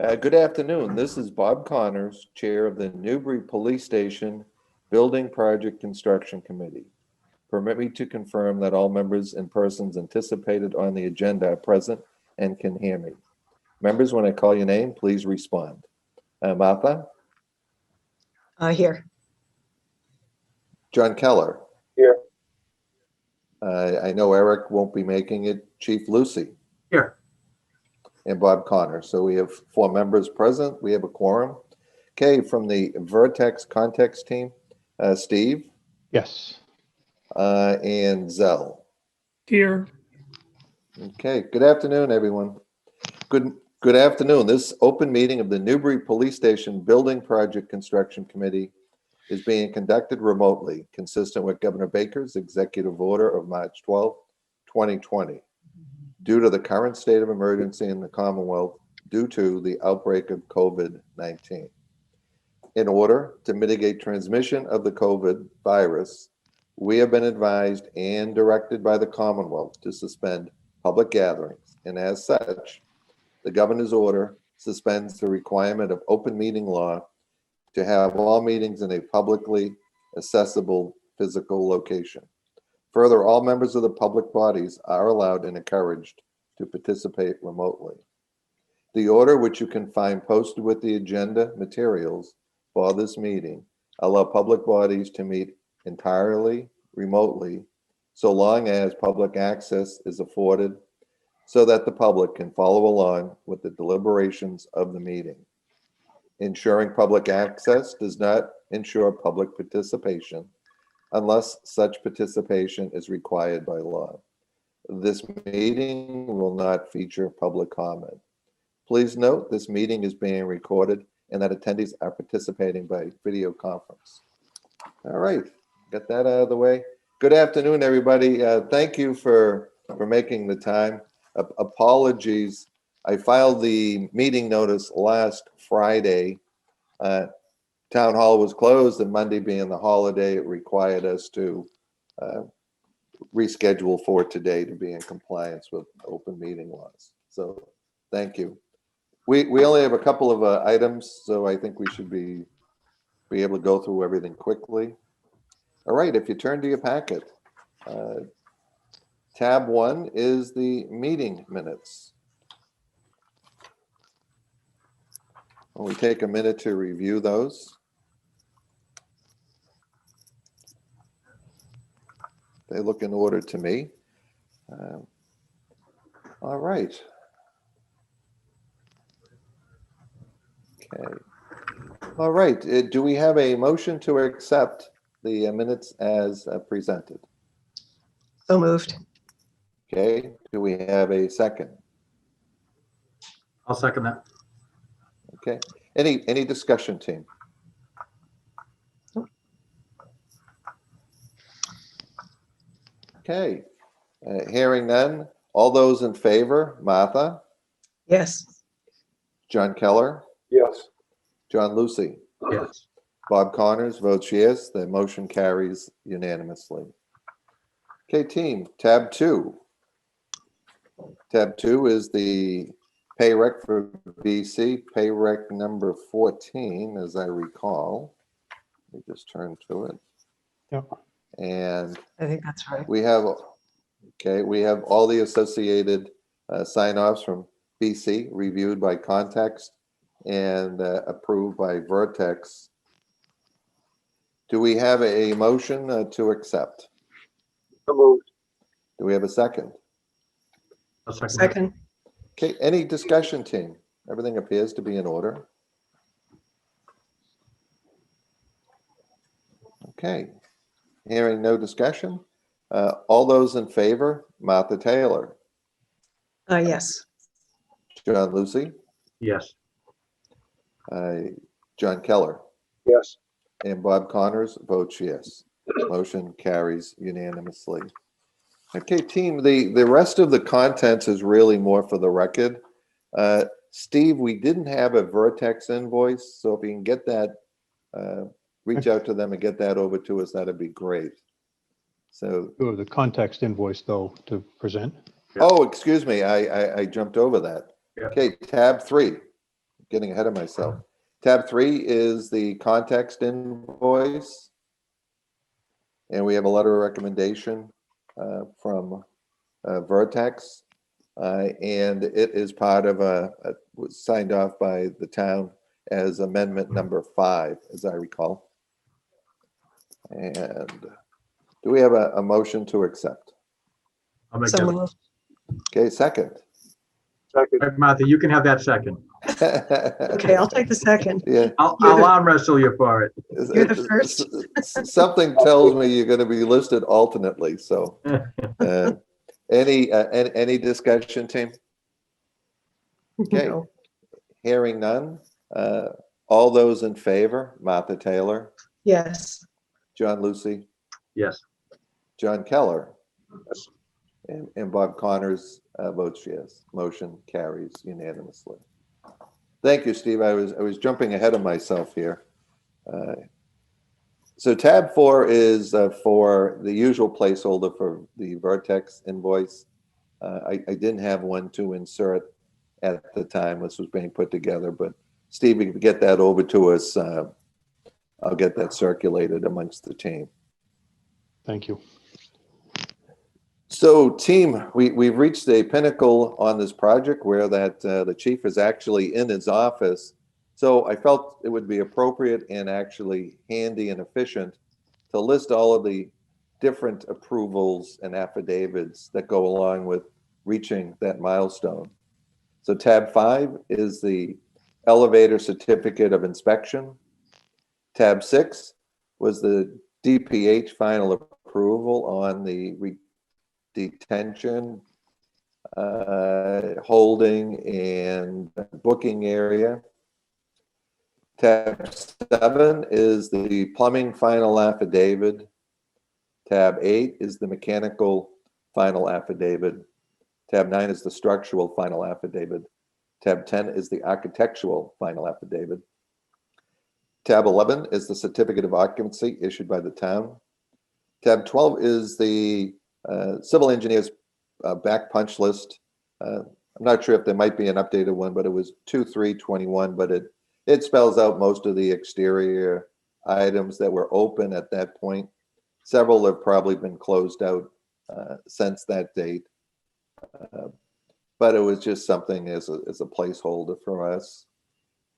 Good afternoon. This is Bob Connors, Chair of the Newbury Police Station Building Project Construction Committee. Permit me to confirm that all members and persons anticipated on the agenda are present and can hear me. Members, when I call your name, please respond. Martha? Here. John Keller? Here. I know Eric won't be making it. Chief Lucy? Here. And Bob Connor. So we have 4 members present. We have a quorum. Okay, from the Vertex Context team, Steve? Yes. And Zell. Here. Okay, good afternoon, everyone. Good afternoon. This open meeting of the Newbury Police Station Building Project Construction Committee is being conducted remotely, consistent with Governor Baker's executive order of March 12, 2020, due to the current state of emergency in the Commonwealth due to the outbreak of COVID-19. In order to mitigate transmission of the COVID virus, we have been advised and directed by the Commonwealth to suspend public gatherings, and as such, the governor's order suspends the requirement of open meeting law to have all meetings in a publicly accessible physical location. Further, all members of the public bodies are allowed and encouraged to participate remotely. The order, which you can find posted with the agenda materials for this meeting, allow public bodies to meet entirely remotely, so long as public access is afforded so that the public can follow along with the deliberations of the meeting. Ensuring public access does not ensure public participation unless such participation is required by law. This meeting will not feature public comment. Please note this meeting is being recorded and that attendees are participating by video conference. All right, got that out of the way. Good afternoon, everybody. Thank you for making the time. Apologies, I filed the meeting notice last Friday. Town Hall was closed, and Monday being the holiday, it required us to reschedule for today to be in compliance with open meeting laws. So thank you. We only have a couple of items, so I think we should be able to go through everything quickly. All right, if you turn to your packet, tab 1 is the meeting minutes. We take a minute to review those. They look in order to me. All right. Okay. All right. Do we have a motion to accept the minutes as presented? So moved. Okay. Do we have a second? I'll second that. Okay. Any discussion, team? Okay. Hearing none. All those in favor, Martha? Yes. John Keller? Yes. John Lucy? Yes. Bob Connors votes yes. The motion carries unanimously. Okay, team, tab 2. Tab 2 is the pay rec for BC, pay rec number 14, as I recall. Let me just turn to it. Yep. And I think that's right. we have all the associated sign-offs from BC, reviewed by Context and approved by Vertex. Do we have a motion to accept? So moved. Do we have a second? I'll second. Second. Okay, any discussion, team? Everything appears to be in order. Okay, hearing no discussion. All those in favor, Martha Taylor, Yes. John Lucy, Yes. John Keller, Yes. and Bob Connors votes yes. Motion carries unanimously. Okay, team, the rest of the contents is really more for the record. Steve, we didn't have a Vertex invoice, so if you can get that, reach out to them and get that over to us, that'd be great. So, The context invoice, though, to present. oh, excuse me, I jumped over that. Yeah. Okay, tab 3. getting ahead of myself. Tab 3 is the context invoice. And we have a letter of recommendation from Vertex. And it is part of was signed off by the town as amendment number 5, as I recall. And do we have a motion to accept? I'll make So that. moved. Okay, second. Martha, you can have that second. Okay, I'll take the second. Yeah. I'll arm wrestle you for it. You're the first. Something tells me you're going to be listed alternately, so. Any discussion, team? Okay. No. Hearing none. All those in favor, Martha Taylor, Yes. John Lucy, Yes. John Keller, and Bob Connors votes yes. Motion carries unanimously. Thank you, Steve. I was jumping ahead of myself here. So tab 4 is for the usual placeholder for the Vertex invoice. I didn't have one to insert at the time this was being put together, but Steve, if you could get that over to us, I'll get that circulated amongst the team. Thank you. So team, we've reached a pinnacle on this project where that the chief is actually in his office. So I felt it would be appropriate and actually handy and efficient to list all of the different approvals and affidavits that go along with reaching that milestone. So tab 5 is the elevator certificate of inspection. Tab 6 was the DPH final approval on the detention, holding, and booking area. Tab 7 is the plumbing final affidavit. Tab 8 is the mechanical final affidavit. Tab 9 is the structural final affidavit. Tab 10 is the architectural final affidavit. Tab 11 is the certificate of occupancy issued by the town. Tab 12 is the civil engineer's back punch list. I'm not sure if there might be an updated one, but it was 2/3/21, but it spells out most of the exterior items that were open at that point. Several have probably been closed out since that date. But it was just something as a placeholder for us.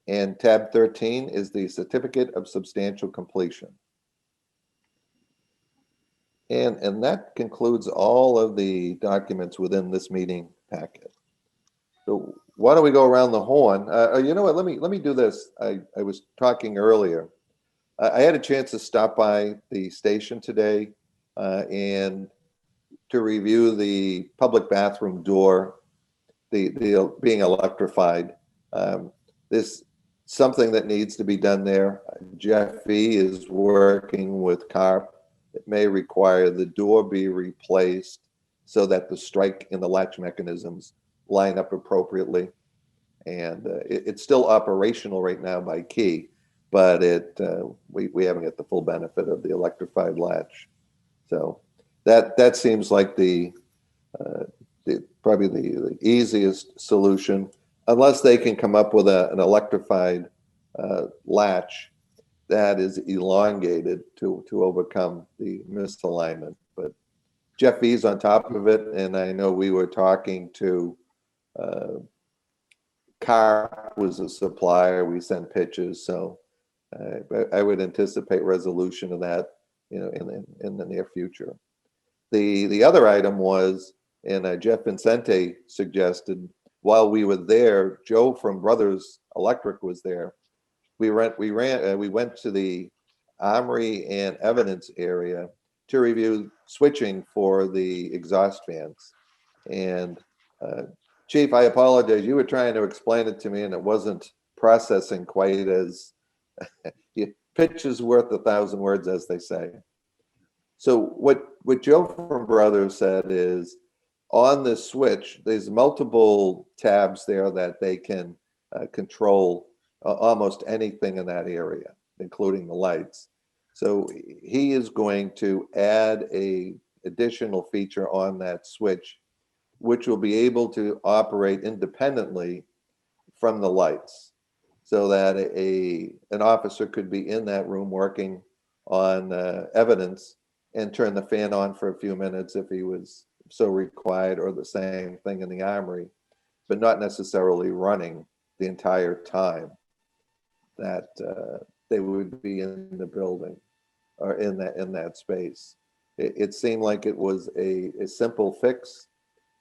And tab 13 is the certificate of substantial completion. And that concludes all of the documents within this meeting packet. So why don't we go around the horn? You know what? Let me do this. I was talking earlier. I had a chance to stop by the station today and to review the public bathroom door, the being electrified. This something that needs to be done there. Jeff E. is working with CARP. It may require the door be replaced so that the strike and the latch mechanisms line up appropriately. And it's still operational right now by key, but we haven't got the full benefit of the electrified latch. So that seems like probably the easiest solution, unless they can come up with an electrified latch that is elongated to overcome the misalignment. But Jeff E's on top of it, and I know we were talking to CARP was a supplier. We sent pictures, so I would anticipate resolution of that, in the near future. The other item was, and Jeff Vincente suggested, while we were there, Joe from Brothers Electric was there. We went to the Armory and Evidence area to review switching for the exhaust fans. And Chief, I apologize. You were trying to explain it to me, and it wasn't processing quite as pictures worth 1,000 words, as they say. So what Joe from Brothers said is, on the switch, there's multiple tabs there that they can control almost anything in that area, including the lights. So he is going to add a additional feature on that switch, which will be able to operate independently from the lights. so that an officer could be in that room working on evidence and turn the fan on for a few minutes if he was so required, or the same thing in the armory, but not necessarily running the entire time that they would be in the building or in that space. It seemed like it was a simple fix,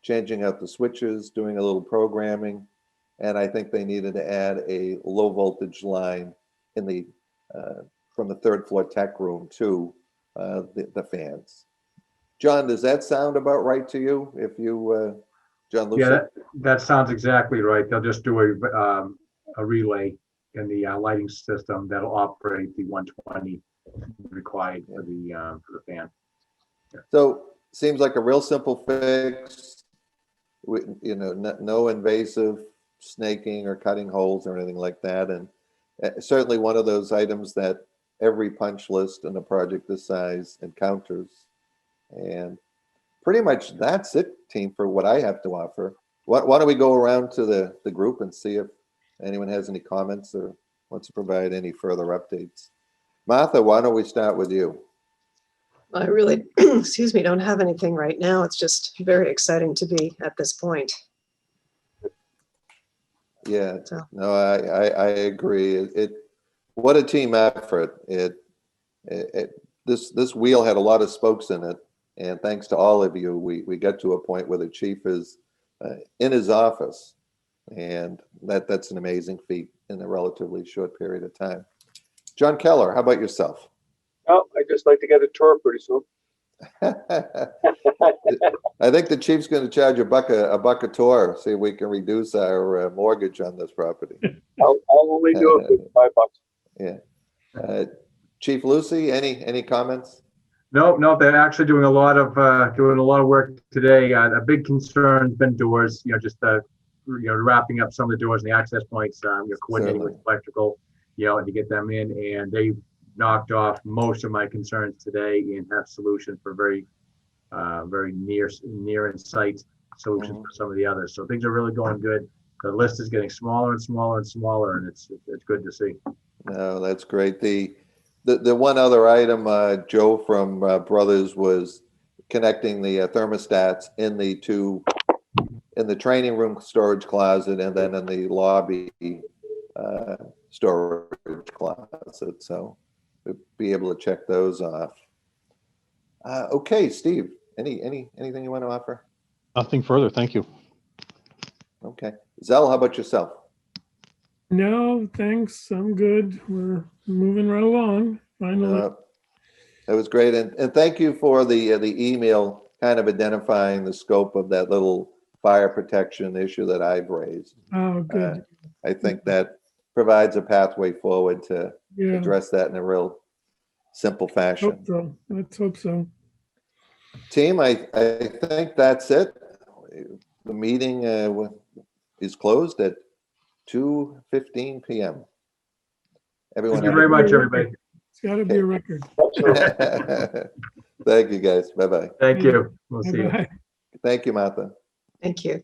changing out the switches, doing a little programming, and I think they needed to add a low voltage line in the from the third floor tech room to the fans. John, does that sound about right to you? If you, John Lucy? Yeah, that sounds exactly right. They'll just do a relay in the lighting system that'll operate the 120 required for the fan. So seems like a real simple fix. No invasive snaking or cutting holes or anything like that, and certainly one of those items that every punch list in a project this size encounters. And pretty much that's it, team, for what I have to offer. Why don't we go around to the group and see if anyone has any comments or wants to provide any further updates. Martha, why don't we start with you? I really, excuse me, don't have anything right now. It's just very exciting to be at this point. Yeah, So. no, I agree. What a team effort. This wheel had a lot of spokes in it, and thanks to all of you, we got to a point where the chief is in his office, and that's an amazing feat in a relatively short period of time. John Keller, how about yourself? Oh, I'd just like to get a tour pretty soon. I think the chief's going to charge a buck a tour. See if we can reduce our mortgage on this property. I'll only do it for $5. Yeah. Chief Lucy, any comments? No, they're actually doing a lot of work today. A big concern's been doors. Just wrapping up some of the doors and the access points. Coordinating with electrical, to get them in, and they've knocked off most of my concerns today and have solutions for very near in sight solutions for some of the others. So things are really going good. The list is getting smaller and smaller and smaller, and it's good to see. No, that's great. The one other item, Joe from Brothers was connecting the thermostats in the training room storage closet and then in the lobby storage closet. So we'll be able to check those off. Okay, Steve, anything you want to offer? Nothing further. Thank you. Okay. Zell, how about yourself? No, thanks. I'm good. We're moving right along. Finally. That was great. And thank you for the email kind of identifying the scope of that little fire protection issue that I've raised. Oh, good. I think that provides a pathway forward to Yeah. address that in a real simple fashion. Hope so. Let's hope so. Team, I think that's it. The meeting is closed at 2:15 p.m. Everyone, Thank you very much, everybody. It's got to be a record. Thank you, guys. Bye-bye. Thank you. We'll see you. Bye-bye. Thank you, Martha. Thank you.